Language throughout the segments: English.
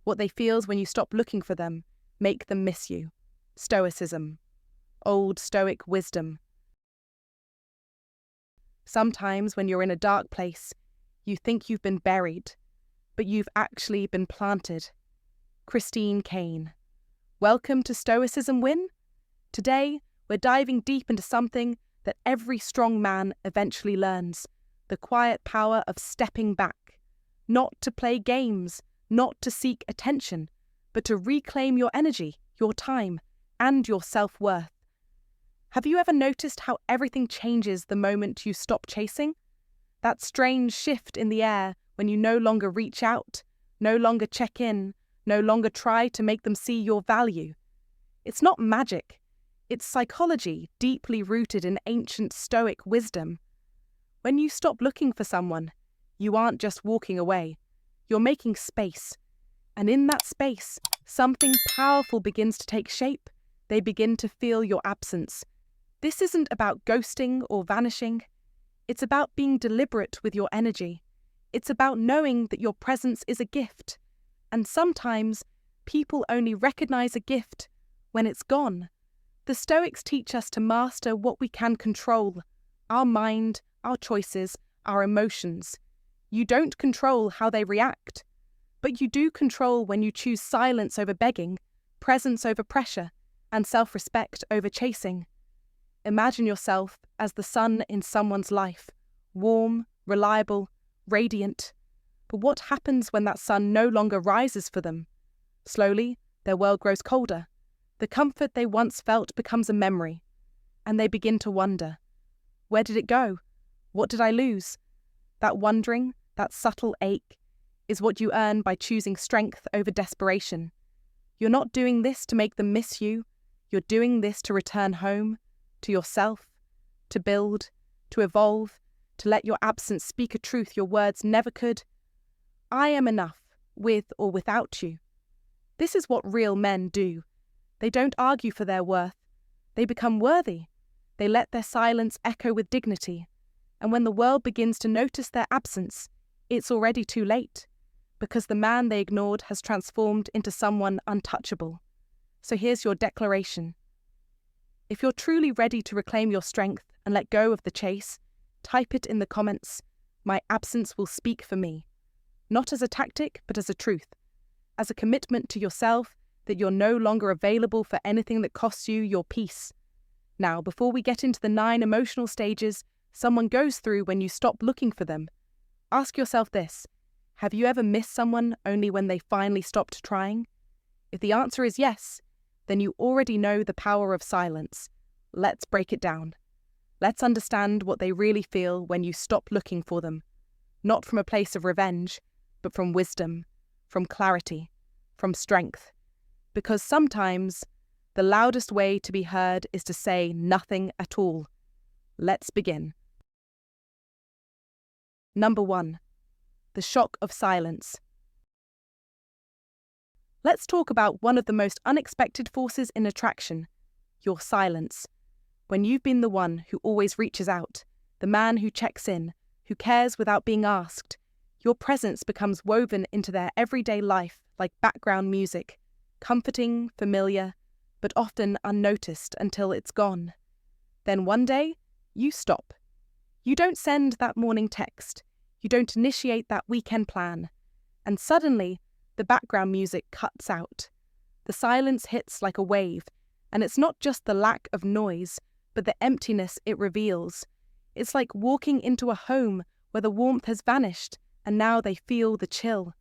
What they feel when you stop looking for them, make them miss you. Stoicism. Old Stoic wisdom. Sometimes when you're in a dark place, you think you've been buried, but you've actually been planted. Christine Kane. Welcome to Stoicism Win. Today, we're diving deep into something that every strong man eventually learns, the quiet power of stepping back. Not to play games, not to seek attention, but to reclaim your energy, your time, and your self-worth. Have you ever noticed how everything changes the moment you stop chasing? That strange shift in the air when you no longer reach out, no longer check in, no longer try to make them see your value. It's not magic. It's psychology deeply rooted in ancient Stoic wisdom. When you stop looking for someone, you aren't just walking away. You're making space. And in that space, something powerful begins to take shape. They begin to feel your absence. This isn't about ghosting or vanishing. It's about being deliberate with your energy. It's about knowing that your presence is a gift. And sometimes, people only recognize a gift when it's gone. The Stoics teach us to master what we can control: our mind, our choices, our emotions. You don't control how they react, but you do control when you choose silence over begging, presence over pressure, and self-respect over chasing. Imagine yourself as the sun in someone's life, warm, reliable, radiant. But what happens when that sun no longer rises for them? Slowly, their world grows colder. The comfort they once felt becomes a memory, and they begin to wonder, where did it go? What did I lose? That wondering, that subtle ache, is what you earn by choosing strength over desperation. You're not doing this to make them miss you. You're doing this to return home, to yourself, to build, to evolve, to let your absence speak a truth your words never could. I am enough, with or without you. This is what real men do. They don't argue for their worth. They become worthy. They let their silence echo with dignity. And when the world begins to notice their absence, it's already too late, because the man they ignored has transformed into someone untouchable. So here's your declaration. If you're truly ready to reclaim your strength and let go of the chase, type it in the comments. My absence will speak for me. Not as a tactic, but as a truth. As a commitment to yourself that you're no longer available for anything that costs you your peace. Now, before we get into the 9 emotional stages someone goes through when you stop looking for them, ask yourself this: have you ever missed someone only when they finally stopped trying? If the answer is yes, then you already know the power of silence. Let's break it down. Let's understand what they really feel when you stop looking for them. Not from a place of revenge, but from wisdom, from clarity, from strength. Because sometimes the loudest way to be heard is to say nothing at all. Let's begin. Number 1. The shock of silence. Let's talk about one of the most unexpected forces in attraction, your silence. When you've been the one who always reaches out, the man who checks in, who cares without being asked, your presence becomes woven into their everyday life like background music, comforting, familiar, but often unnoticed until it's gone. Then one day, you stop. You don't send that morning text. You don't initiate that weekend plan. And suddenly, the background music cuts out. The silence hits like a wave, and it's not just the lack of noise, but the emptiness it reveals. It's like walking into a home where the warmth has vanished, and now they feel the chill.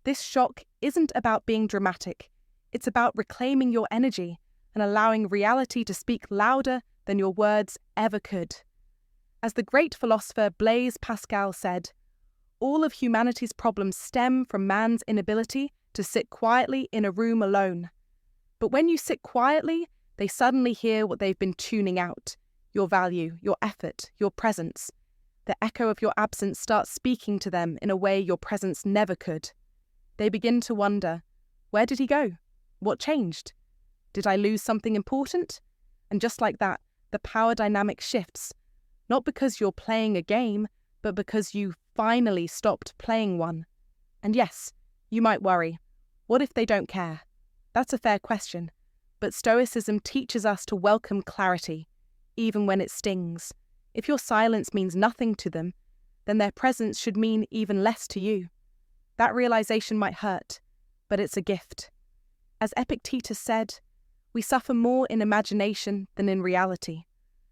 This shock isn't about being dramatic. It's about reclaiming your energy and allowing reality to speak louder than your words ever could. As the great philosopher Blaise Pascal said, all of humanity's problems stem from man's inability to sit quietly in a room alone. But when you sit quietly, they suddenly hear what they've been tuning out: your value, your effort, your presence. The echo of your absence starts speaking to them in a way your presence never could. They begin to wonder, where did he go? What changed? Did I lose something important? And just like that, the power dynamic shifts. Not because you're playing a game, but because you finally stopped playing one. And yes, you might worry, What if they don't care? That's a fair question, but Stoicism teaches us to welcome clarity, even when it stings. If your silence means nothing to them, then their presence should mean even less to you. That realization might hurt, but it's a gift. As Epictetus said, we suffer more in imagination than in reality.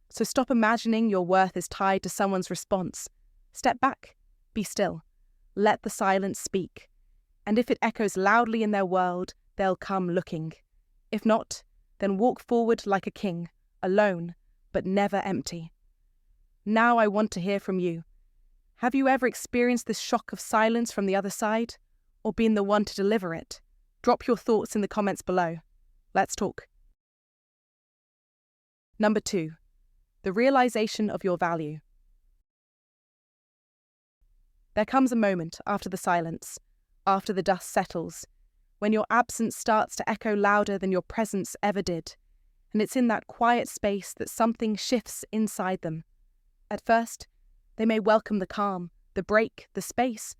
So stop imagining your worth is tied to someone's response. Step back, be still, let the silence speak. And if it echoes loudly in their world, they'll come looking. If not, then walk forward like a king, alone, but never empty. Now I want to hear from you. Have you ever experienced this shock of silence from the other side, or been the one to deliver it? Drop your thoughts in the comments below. Let's talk. Number 2, the realization of your value. There comes a moment after the silence, after the dust settles, when your absence starts to echo louder than your presence ever did, and it's in that quiet space that something shifts inside them. At first, they may welcome the calm, the break, the space,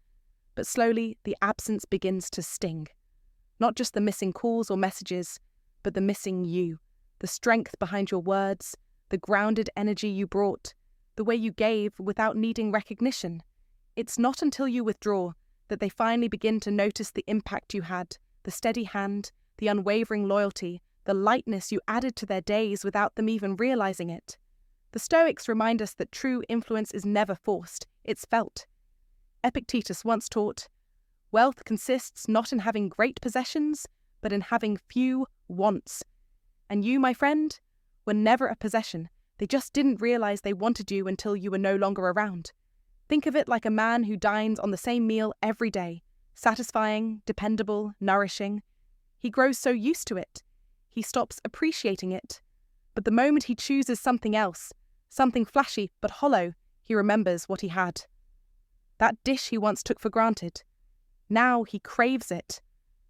but slowly the absence begins to sting. Not just the missing calls or messages, but the missing you, the strength behind your words, the grounded energy you brought, the way you gave without needing recognition. It's not until you withdraw that they finally begin to notice the impact you had, the steady hand, the unwavering loyalty, the lightness you added to their days without them even realizing it. The Stoics remind us that true influence is never forced, it's felt. Epictetus once taught, "Wealth consists not in having great possessions, but in having few wants." And you, my friend, were never a possession. They just didn't realize they wanted you until you were no longer around. Think of it like a man who dines on the same meal every day, satisfying, dependable, nourishing. He grows so used to it, he stops appreciating it. But the moment he chooses something else, something flashy but hollow, he remembers what he had. That dish he once took for granted. Now he craves it.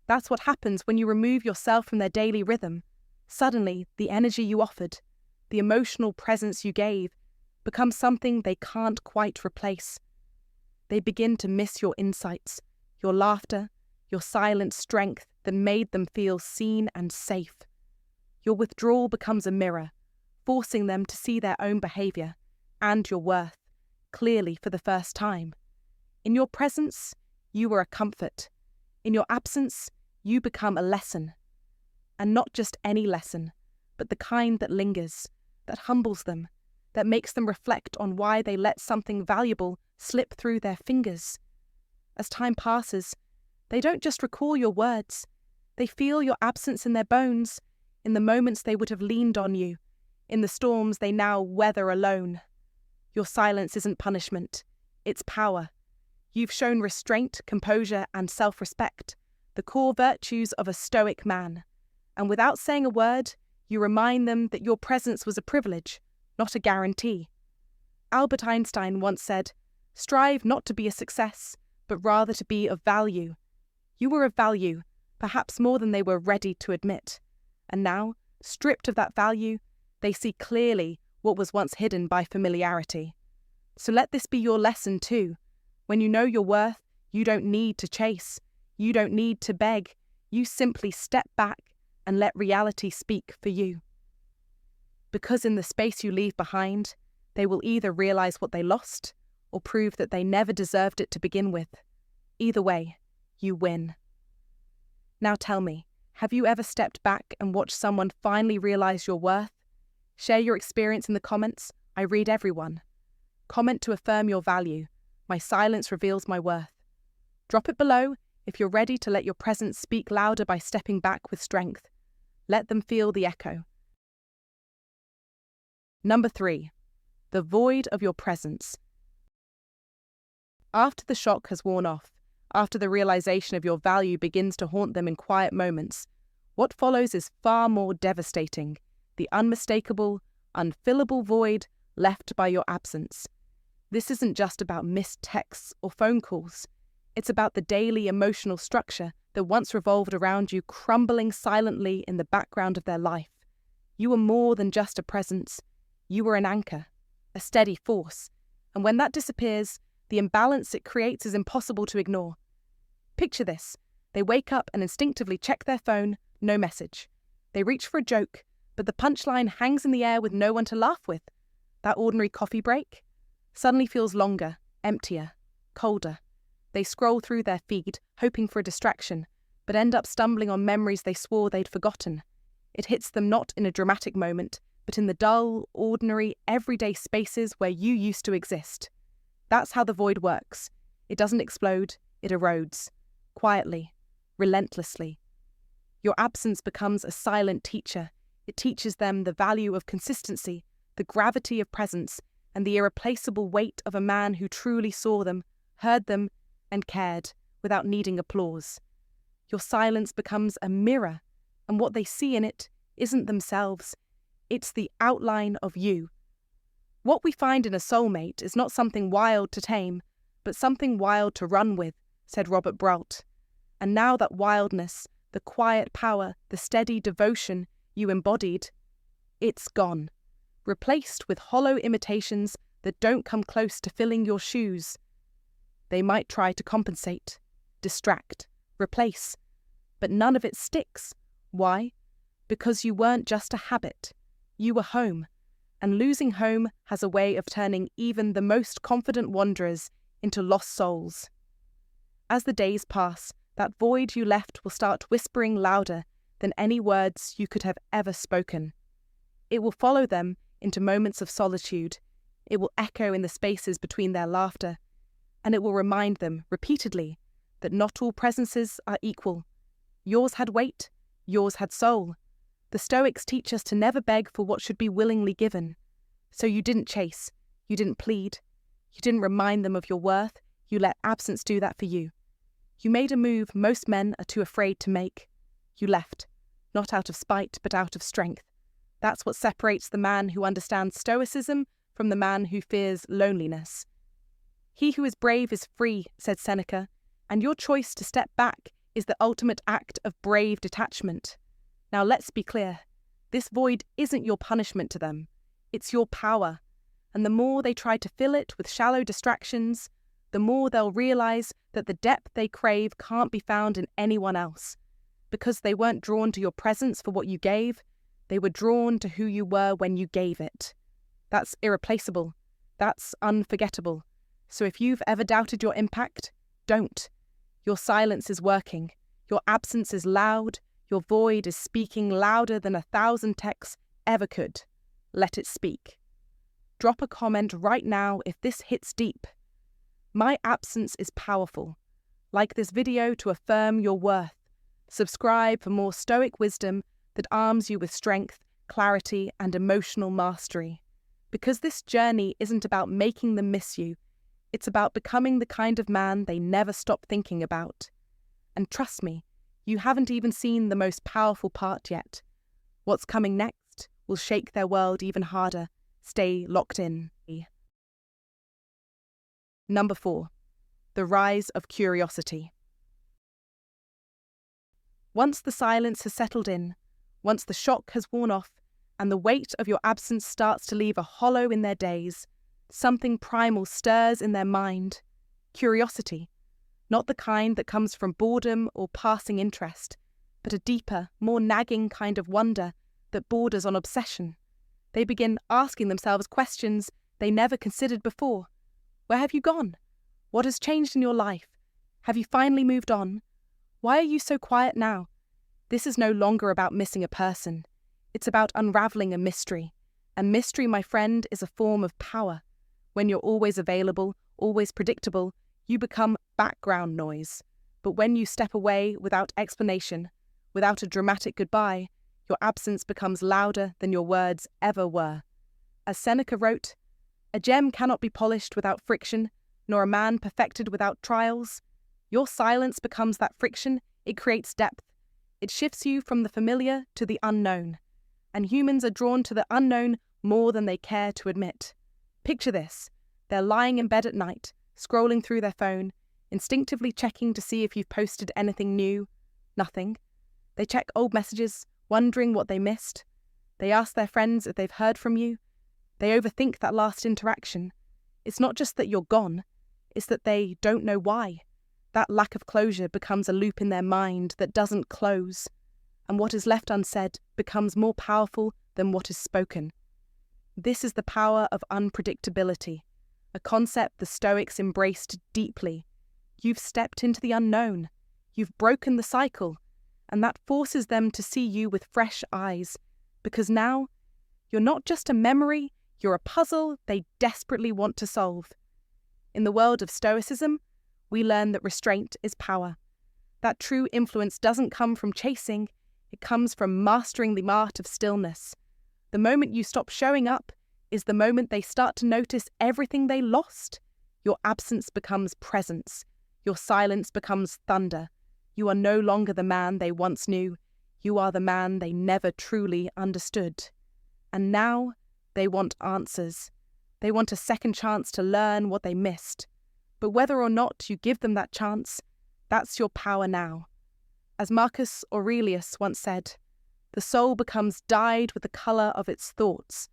That's what happens when you remove yourself from their daily rhythm. Suddenly, the energy you offered, the emotional presence you gave, becomes something they can't quite replace. They begin to miss your insights, your laughter, your silent strength that made them feel seen and safe. Your withdrawal becomes a mirror, forcing them to see their own behavior and your worth clearly for the first time. In your presence, you were a comfort. In your absence, you become a lesson. And not just any lesson, but the kind that lingers, that humbles them, that makes them reflect on why they let something valuable slip through their fingers. As time passes, they don't just recall your words, they feel your absence in their bones, in the moments they would have leaned on you, in the storms they now weather alone. Your silence isn't punishment, it's power. You've shown restraint, composure, and self-respect, the core virtues of a Stoic man. And without saying a word, you remind them that your presence was a privilege, not a guarantee. Albert Einstein once said, "Strive not to be a success, but rather to be of value." You were of value, perhaps more than they were ready to admit. And now, stripped of that value, they see clearly what was once hidden by familiarity. So let this be your lesson too. When you know your worth, you don't need to chase. You don't need to beg. You simply step back and let reality speak for you. Because in the space you leave behind, they will either realize what they lost or prove that they never deserved it to begin with. Either way, you win. Now tell me, have you ever stepped back and watched someone finally realize your worth? Share your experience in the comments. I read everyone. Comment to affirm your value. My silence reveals my worth. Drop it below if you're ready to let your presence speak louder by stepping back with strength. Let them feel the echo. Number 3, the void of your presence. After the shock has worn off, after the realization of your value begins to haunt them in quiet moments, what follows is far more devastating, the unmistakable, unfillable void left by your absence. This isn't just about missed texts or phone calls. It's about the daily emotional structure that once revolved around you crumbling silently in the background of their life. You were more than just a presence. You were an anchor, a steady force. And when that disappears, the imbalance it creates is impossible to ignore. Picture this. They wake up and instinctively check their phone, no message. They reach for a joke, but the punchline hangs in the air with no one to laugh with. That ordinary coffee break suddenly feels longer, emptier, colder. They scroll through their feed, hoping for a distraction, but end up stumbling on memories they swore they'd forgotten. It hits them not in a dramatic moment, but in the dull, ordinary, everyday spaces where you used to exist. That's how the void works. It doesn't explode, it erodes. Quietly, relentlessly. Your absence becomes a silent teacher. It teaches them the value of consistency, the gravity of presence, and the irreplaceable weight of a man who truly saw them, heard them, and cared, without needing applause. Your silence becomes a mirror, and what they see in it isn't themselves. It's the outline of you. What we find in a soulmate is not something wild to tame, but something wild to run with, said Robert Brault. And now that wildness, the quiet power, the steady devotion you embodied, it's gone, replaced with hollow imitations that don't come close to filling your shoes. They might try to compensate, distract, replace, but none of it sticks. Why? Because you weren't just a habit. You were home, and losing home has a way of turning even the most confident wanderers into lost souls. As the days pass, that void you left will start whispering louder than any words you could have ever spoken. It will follow them into moments of solitude. It will echo in the spaces between their laughter, and it will remind them repeatedly that not all presences are equal. Yours had weight, yours had soul. The Stoics teach us to never beg for what should be willingly given. So you didn't chase, you didn't plead, you didn't remind them of your worth, you let absence do that for you. You made a move most men are too afraid to make. You left, not out of spite, but out of strength. That's what separates the man who understands Stoicism from the man who fears loneliness. He who is brave is free, said Seneca, and your choice to step back is the ultimate act of brave detachment. Now let's be clear, this void isn't your punishment to them, it's your power, and the more they try to fill it with shallow distractions, the more they'll realize that the depth they crave can't be found in anyone else. Because they weren't drawn to your presence for what you gave, they were drawn to who you were when you gave it. That's irreplaceable. That's unforgettable. So if you've ever doubted your impact, don't. Your silence is working. Your absence is loud. Your void is speaking louder than 1,000 texts ever could. Let it speak. Drop a comment right now if this hits deep. My absence is powerful. Like this video to affirm your worth. Subscribe for more Stoic wisdom that arms you with strength, clarity, and emotional mastery. Because this journey isn't about making them miss you. It's about becoming the kind of man they never stop thinking about. And trust me, you haven't even seen the most powerful part yet. What's coming next will shake their world even harder. Stay locked in. Number 4. The rise of curiosity. Once the silence has settled in, once the shock has worn off, and the weight of your absence starts to leave a hollow in their days, something primal stirs in their mind. Curiosity. Not the kind that comes from boredom or passing interest, but a deeper, more nagging kind of wonder that borders on obsession. They begin asking themselves questions they never considered before. Where have you gone? What has changed in your life? Have you finally moved on? Why are you so quiet now? This is no longer about missing a person. It's about unraveling a mystery. And mystery, my friend, is a form of power. When you're always available, always predictable, you become background noise. But when you step away without explanation, without a dramatic goodbye, your absence becomes louder than your words ever were. As Seneca wrote, "A gem cannot be polished without friction, nor a man perfected without trials." Your silence becomes that friction. It creates depth. It shifts you from the familiar to the unknown. And humans are drawn to the unknown more than they care to admit. Picture this. They're lying in bed at night, scrolling through their phone, instinctively checking to see if you've posted anything new. Nothing. They check old messages, wondering what they missed. They ask their friends if they've heard from you. They overthink that last interaction. It's not just that you're gone, it's that they don't know why. That lack of closure becomes a loop in their mind that doesn't close, and what is left unsaid becomes more powerful than what is spoken. This is the power of unpredictability, a concept the Stoics embraced deeply. You've stepped into the unknown, you've broken the cycle, and that forces them to see you with fresh eyes, because now you're not just a memory, you're a puzzle they desperately want to solve. In the world of Stoicism, we learn that restraint is power. That true influence doesn't come from chasing, it comes from mastering the art of stillness. The moment you stop showing up is the moment they start to notice everything they lost. Your absence becomes presence. Your silence becomes thunder. You are no longer the man they once knew. You are the man they never truly understood. And now they want answers. They want a second chance to learn what they missed. But whether or not you give them that chance, that's your power now. As Marcus Aurelius once said, the soul becomes dyed with the colour of its thoughts.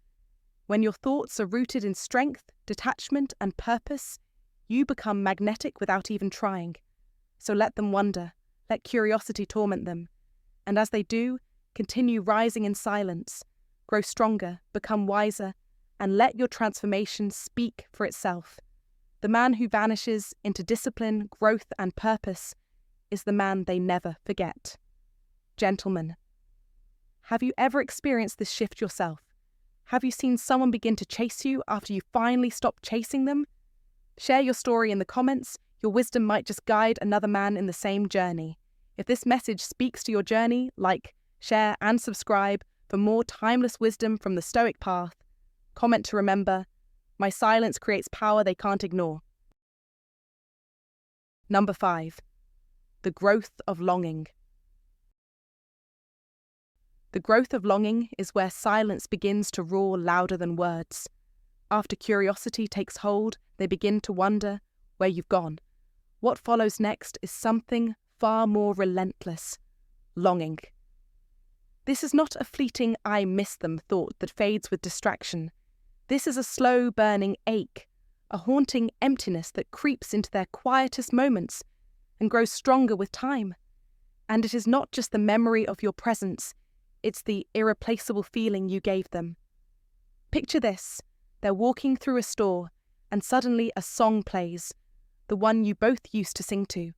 When your thoughts are rooted in strength, detachment, and purpose, you become magnetic without even trying. So let them wonder, let curiosity torment them, and as they do, continue rising in silence, grow stronger, become wiser, and let your transformation speak for itself. The man who vanishes into discipline, growth, and purpose is the man they never forget. Gentlemen, have you ever experienced this shift yourself? Have you seen someone begin to chase you after you finally stopped chasing them? Share your story in the comments. Your wisdom might just guide another man in the same journey. If this message speaks to your journey, like, share, and subscribe for more timeless wisdom from the Stoic path. Comment to remember, my silence creates power they can't ignore. Number 5. The growth of longing. The growth of longing is where silence begins to roar louder than words. After curiosity takes hold, they begin to wonder where you've gone. What follows next is something far more relentless: longing. This is not a fleeting "I miss them" thought that fades with distraction. This is a slow burning ache, a haunting emptiness that creeps into their quietest moments and grows stronger with time. And it is not just the memory of your presence, it's the irreplaceable feeling you gave them. Picture this: they're walking through a store and suddenly a song plays, the one you both used to sing to.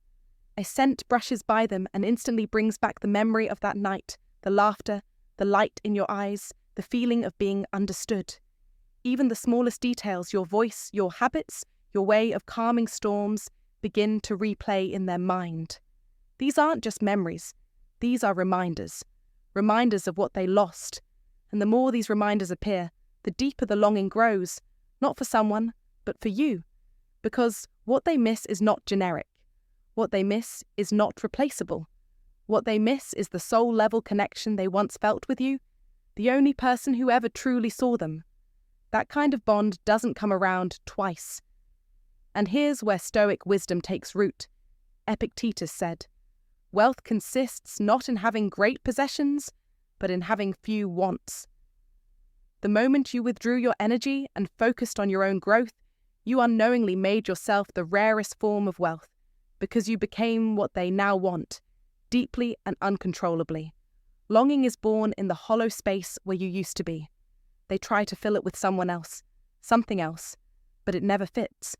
A scent brushes by them and instantly brings back the memory of that night, the laughter, the light in your eyes, the feeling of being understood. Even the smallest details, your voice, your habits, your way of calming storms, begin to replay in their mind. These aren't just memories, these are reminders of what they lost. And the more these reminders appear, the deeper the longing grows, not for someone, but for you. Because what they miss is not generic. What they miss is not replaceable. What they miss is the soul-level connection they once felt with you, the only person who ever truly saw them. That kind of bond doesn't come around twice. And here's where Stoic wisdom takes root. Epictetus said, "Wealth consists not in having great possessions, but in having few wants." The moment you withdrew your energy and focused on your own growth, you unknowingly made yourself the rarest form of wealth, because you became what they now want, deeply and uncontrollably. Longing is born in the hollow space where you used to be. They try to fill it with someone else, something else, but it never fits,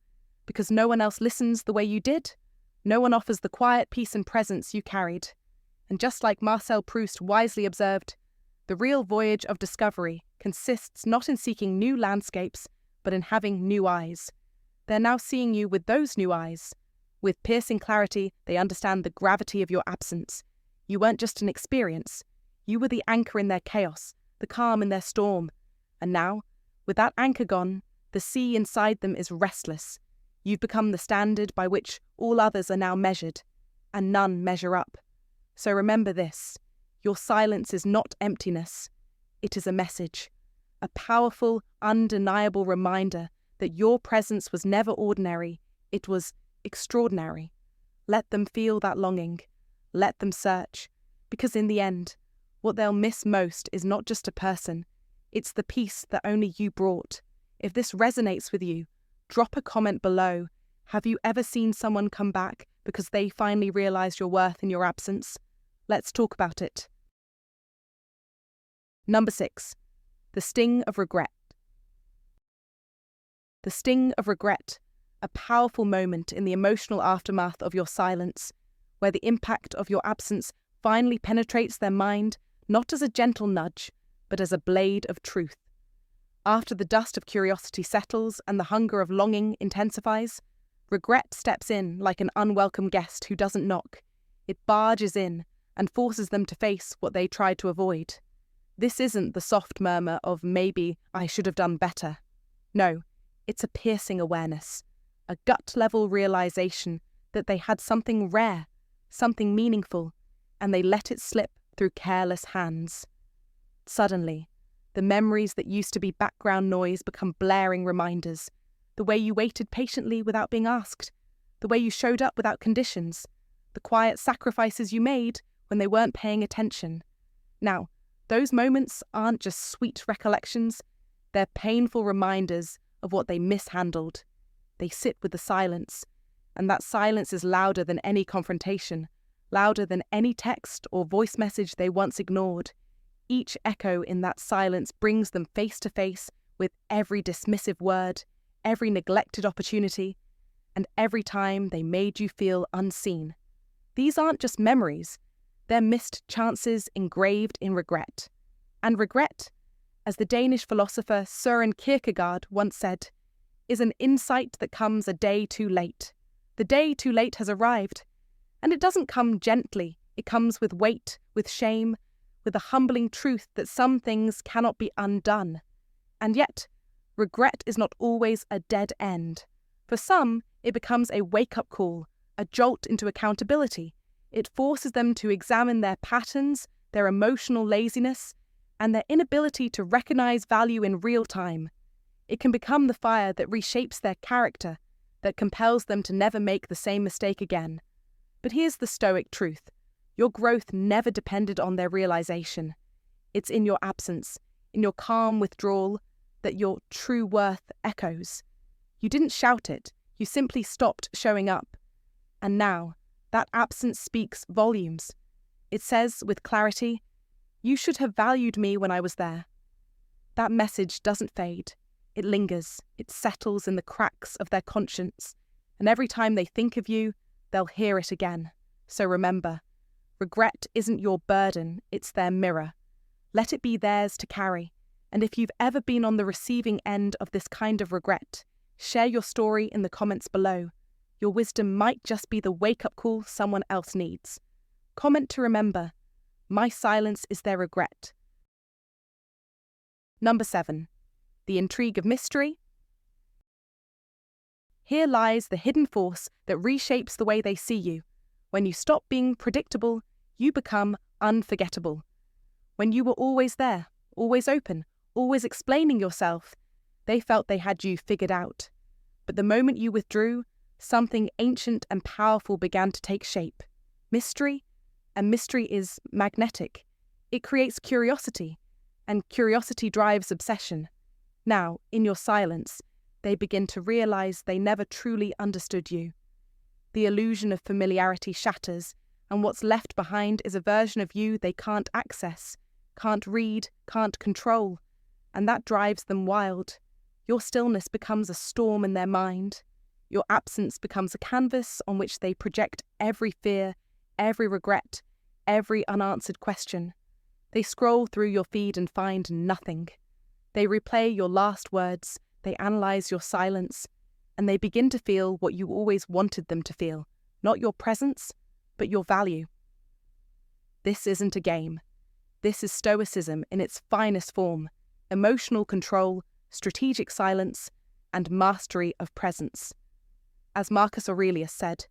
because no one else listens the way you did. No one offers the quiet peace and presence you carried. And just like Marcel Proust wisely observed, the real voyage of discovery consists not in seeking new landscapes, but in having new eyes. They're now seeing you with those new eyes. With piercing clarity, they understand the gravity of your absence. You weren't just an experience. You were the anchor in their chaos, the calm in their storm. And now, with that anchor gone, the sea inside them is restless. You've become the standard by which all others are now measured, and none measure up. So remember this: your silence is not emptiness. It is a message, a powerful, undeniable reminder that your presence was never ordinary, it was extraordinary. Let them feel that longing. Let them search. Because in the end, what they'll miss most is not just a person, it's the peace that only you brought. If this resonates with you, drop a comment below. Have you ever seen someone come back because they finally realized your worth in your absence? Let's talk about it. Number 6. The sting of regret. The sting of regret, a powerful moment in the emotional aftermath of your silence, where the impact of your absence finally penetrates their mind, not as a gentle nudge, but as a blade of truth. After the dust of curiosity settles and the hunger of longing intensifies, regret steps in like an unwelcome guest who doesn't knock. It barges in and forces them to face what they tried to avoid. This isn't the soft murmur of maybe I should have done better. No, it's a piercing awareness, a gut-level realization that they had something rare, something meaningful, and they let it slip through careless hands. Suddenly, the memories that used to be background noise become blaring reminders. The way you waited patiently without being asked, the way you showed up without conditions, the quiet sacrifices you made when they weren't paying attention. Now, those moments aren't just sweet recollections, they're painful reminders of what they mishandled. They sit with the silence, and that silence is louder than any confrontation, louder than any text or voice message they once ignored. Each echo in that silence brings them face to face with every dismissive word, every neglected opportunity, and every time they made you feel unseen. These aren't just memories, they're missed chances engraved in regret. And regret, as the Danish philosopher Søren Kierkegaard once said, is an insight that comes a day too late. The day too late has arrived, and it doesn't come gently. It comes with weight, with shame, with a humbling truth that some things cannot be undone. And yet, regret is not always a dead end. For some, it becomes a wake-up call, a jolt into accountability. It forces them to examine their patterns, their emotional laziness, and their inability to recognize value in real time. It can become the fire that reshapes their character, that compels them to never make the same mistake again. But here's the Stoic truth. Your growth never depended on their realization. It's in your absence, in your calm withdrawal, that your true worth echoes. You didn't shout it, you simply stopped showing up. And now, that absence speaks volumes. It says with clarity, "You should have valued me when I was there." That message doesn't fade. It lingers, it settles in the cracks of their conscience, and every time they think of you, they'll hear it again. So remember, regret isn't your burden, it's their mirror. Let it be theirs to carry. And if you've ever been on the receiving end of this kind of regret, share your story in the comments below. Your wisdom might just be the wake-up call someone else needs. Comment to remember, my silence is their regret. Number 7. The intrigue of mystery. Here lies the hidden force that reshapes the way they see you. When you stop being predictable, you become unforgettable. When you were always there, always open, always explaining yourself, they felt they had you figured out. But the moment you withdrew, something ancient and powerful began to take shape. Mystery, and mystery is magnetic. It creates curiosity, and curiosity drives obsession. Now, in your silence, they begin to realize they never truly understood you. The illusion of familiarity shatters, and what's left behind is a version of you they can't access, can't read, can't control, and that drives them wild. Your stillness becomes a storm in their mind. Your absence becomes a canvas on which they project every fear, every regret, every unanswered question. They scroll through your feed and find nothing. They replay your last words, they analyze your silence, and they begin to feel what you always wanted them to feel, not your presence, but your value. This isn't a game. This is Stoicism in its finest form: emotional control, strategic silence, and mastery of presence. As Marcus Aurelius said,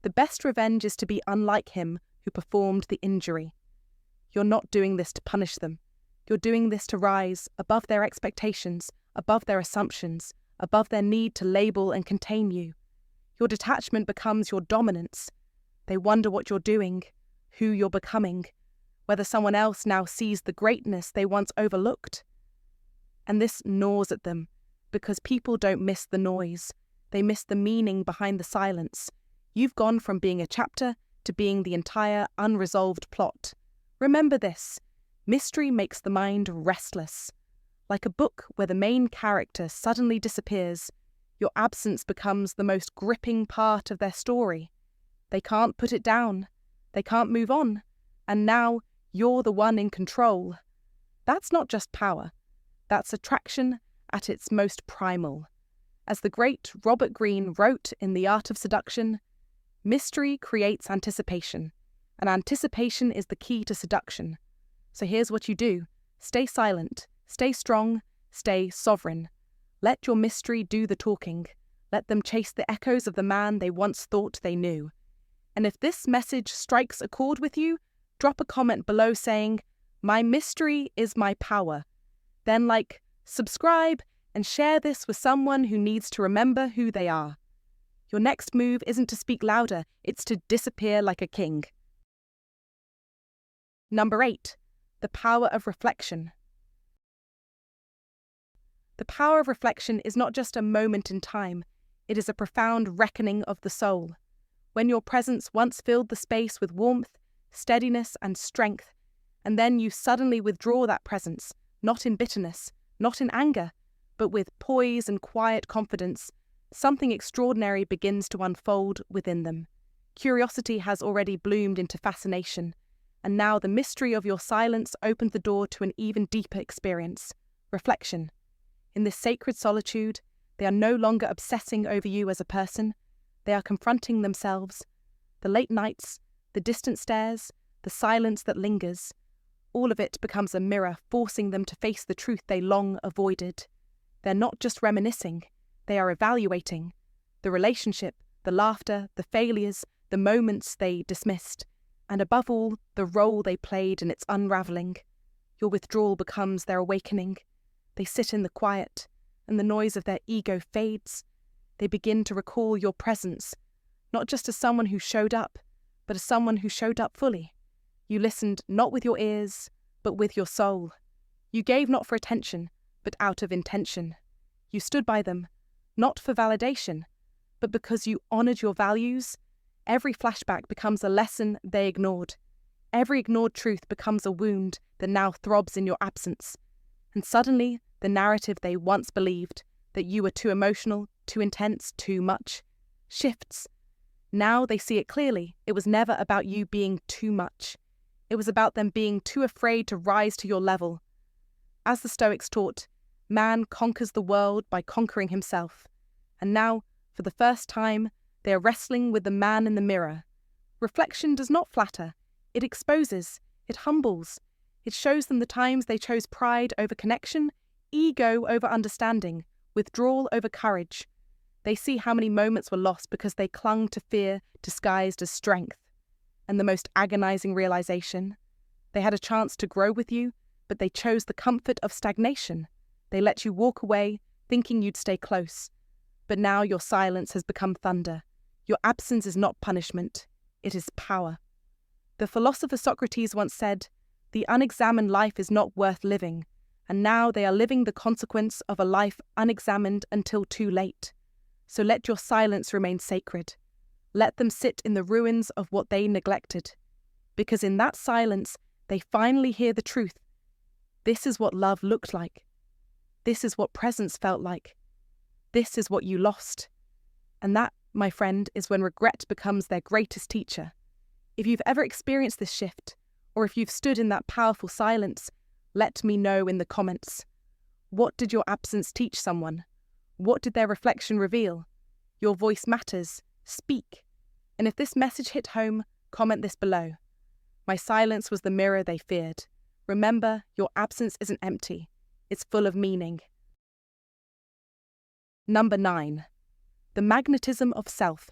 the best revenge is to be unlike him who performed the injury. You're not doing this to punish them. You're doing this to rise above their expectations, above their assumptions, above their need to label and contain you. Your detachment becomes your dominance. They wonder what you're doing, who you're becoming, whether someone else now sees the greatness they once overlooked. And this gnaws at them, because people don't miss the noise. They miss the meaning behind the silence. You've gone from being a chapter to being the entire unresolved plot. Remember this: mystery makes the mind restless. Like a book where the main character suddenly disappears, your absence becomes the most gripping part of their story. They can't put it down, they can't move on, and now you're the one in control. That's not just power, that's attraction at its most primal. As the great Robert Greene wrote in The Art of Seduction, mystery creates anticipation, and anticipation is the key to seduction. So here's what you do: stay silent, stay strong, stay sovereign. Let your mystery do the talking. Let them chase the echoes of the man they once thought they knew. And if this message strikes a chord with you, drop a comment below saying, "My mystery is my power." Then subscribe, and share this with someone who needs to remember who they are. Your next move isn't to speak louder, it's to disappear like a king. Number 8, the power of reflection. The power of reflection is not just a moment in time, it is a profound reckoning of the soul. When your presence once filled the space with warmth, steadiness, and strength, and then you suddenly withdraw that presence, not in bitterness, not in anger, but with poise and quiet confidence, something extraordinary begins to unfold within them. Curiosity has already bloomed into fascination, and now the mystery of your silence opens the door to an even deeper experience: reflection. In this sacred solitude, they are no longer obsessing over you as a person, they are confronting themselves. The late nights, the distant stares, the silence that lingers, all of it becomes a mirror forcing them to face the truth they long avoided. They're not just reminiscing, they are evaluating the relationship, the laughter, the failures, the moments they dismissed, and above all, the role they played in its unravelling. Your withdrawal becomes their awakening. They sit in the quiet, and the noise of their ego fades. They begin to recall your presence, not just as someone who showed up, but as someone who showed up fully. You listened not with your ears, but with your soul. You gave not for attention, but out of intention. You stood by them, not for validation, but because you honoured your values. Every flashback becomes a lesson they ignored. Every ignored truth becomes a wound that now throbs in your absence. And suddenly, the narrative they once believed, that you were too emotional, too intense, too much, shifts. Now they see it clearly. It was never about you being too much. It was about them being too afraid to rise to your level. As the Stoics taught, man conquers the world by conquering himself. And now, for the first time, they are wrestling with the man in the mirror. Reflection does not flatter. It exposes. It humbles. It shows them the times they chose pride over connection, ego over understanding, withdrawal over courage. They see how many moments were lost because they clung to fear disguised as strength. And the most agonizing realization: they had a chance to grow with you, but they chose the comfort of stagnation. They let you walk away, thinking you'd stay close. But now your silence has become thunder. Your absence is not punishment, it is power. The philosopher Socrates once said, "The unexamined life is not worth living," and now they are living the consequence of a life unexamined until too late. So let your silence remain sacred. Let them sit in the ruins of what they neglected. Because in that silence, they finally hear the truth. This is what love looked like. This is what presence felt like. This is what you lost. And that, my friend, is when regret becomes their greatest teacher. If you've ever experienced this shift, or if you've stood in that powerful silence, let me know in the comments. What did your absence teach someone? What did their reflection reveal? Your voice matters. Speak. And if this message hit home, comment this below. My silence was the mirror they feared. Remember, your absence isn't empty. It's full of meaning. Number 9. The magnetism of self.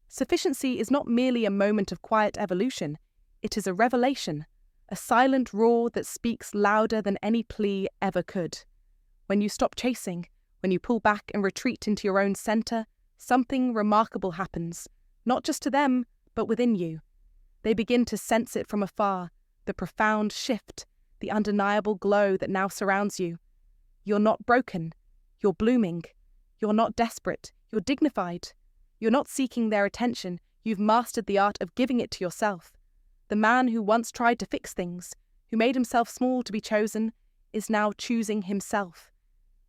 Sufficiency is not merely a moment of quiet evolution. It is a revelation, a silent roar that speaks louder than any plea ever could. When you stop chasing, when you pull back and retreat into your own center, something remarkable happens, not just to them, but within you. They begin to sense it from afar, the profound shift, the undeniable glow that now surrounds you. You're not broken, you're blooming. You're not desperate, you're dignified. You're not seeking their attention, you've mastered the art of giving it to yourself. The man who once tried to fix things, who made himself small to be chosen, is now choosing himself.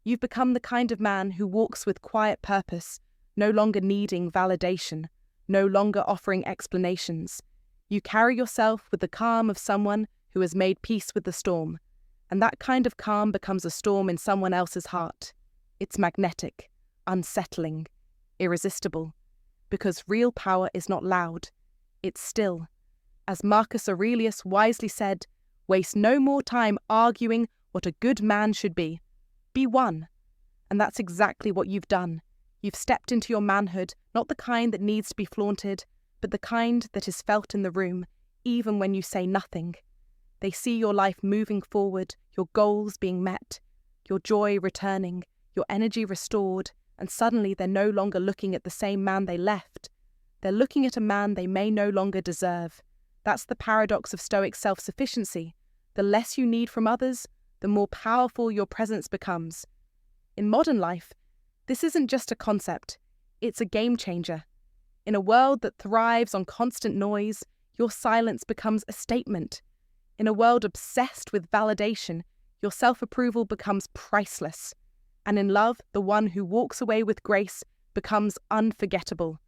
You've become the kind of man who walks with quiet purpose, no longer needing validation, no longer offering explanations. You carry yourself with the calm of someone who has made peace with the storm, and that kind of calm becomes a storm in someone else's heart. It's magnetic, unsettling, irresistible, because real power is not loud, it's still. As Marcus Aurelius wisely said, waste no more time arguing what a good man should be. Be one. And that's exactly what you've done. You've stepped into your manhood, not the kind that needs to be flaunted, but the kind that is felt in the room, even when you say nothing. They see your life moving forward, your goals being met, your joy returning, your energy restored, and suddenly they're no longer looking at the same man they left. They're looking at a man they may no longer deserve. That's the paradox of Stoic self-sufficiency. The less you need from others, the more powerful your presence becomes. In modern life, this isn't just a concept, it's a game changer. In a world that thrives on constant noise, your silence becomes a statement. In a world obsessed with validation, your self-approval becomes priceless. And in love, the one who walks away with grace becomes unforgettable.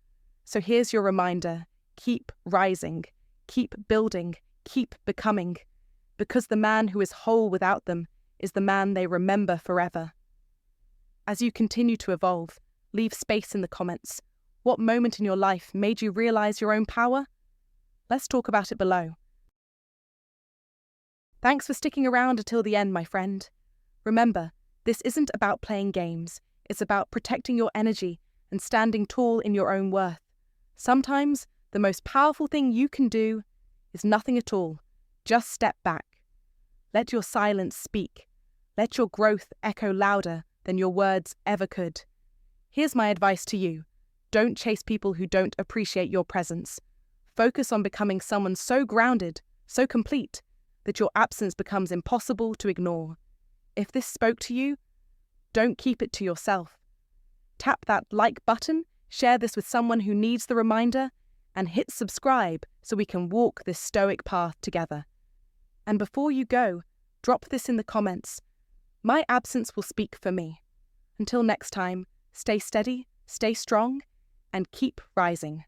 So here's your reminder: keep rising, keep building, keep becoming. Because the man who is whole without them is the man they remember forever. As you continue to evolve, leave space in the comments. What moment in your life made you realize your own power? Let's talk about it below. Thanks for sticking around until the end, my friend. Remember, this isn't about playing games. It's about protecting your energy and standing tall in your own worth. Sometimes, the most powerful thing you can do is nothing at all. Just step back. Let your silence speak. Let your growth echo louder than your words ever could. Here's my advice to you. Don't chase people who don't appreciate your presence. Focus on becoming someone so grounded, so complete, that your absence becomes impossible to ignore. If this spoke to you, don't keep it to yourself. Tap that like button, share this with someone who needs the reminder, and hit subscribe so we can walk this Stoic path together. And before you go, drop this in the comments. My absence will speak for me. Until next time, stay steady, stay strong, and keep rising.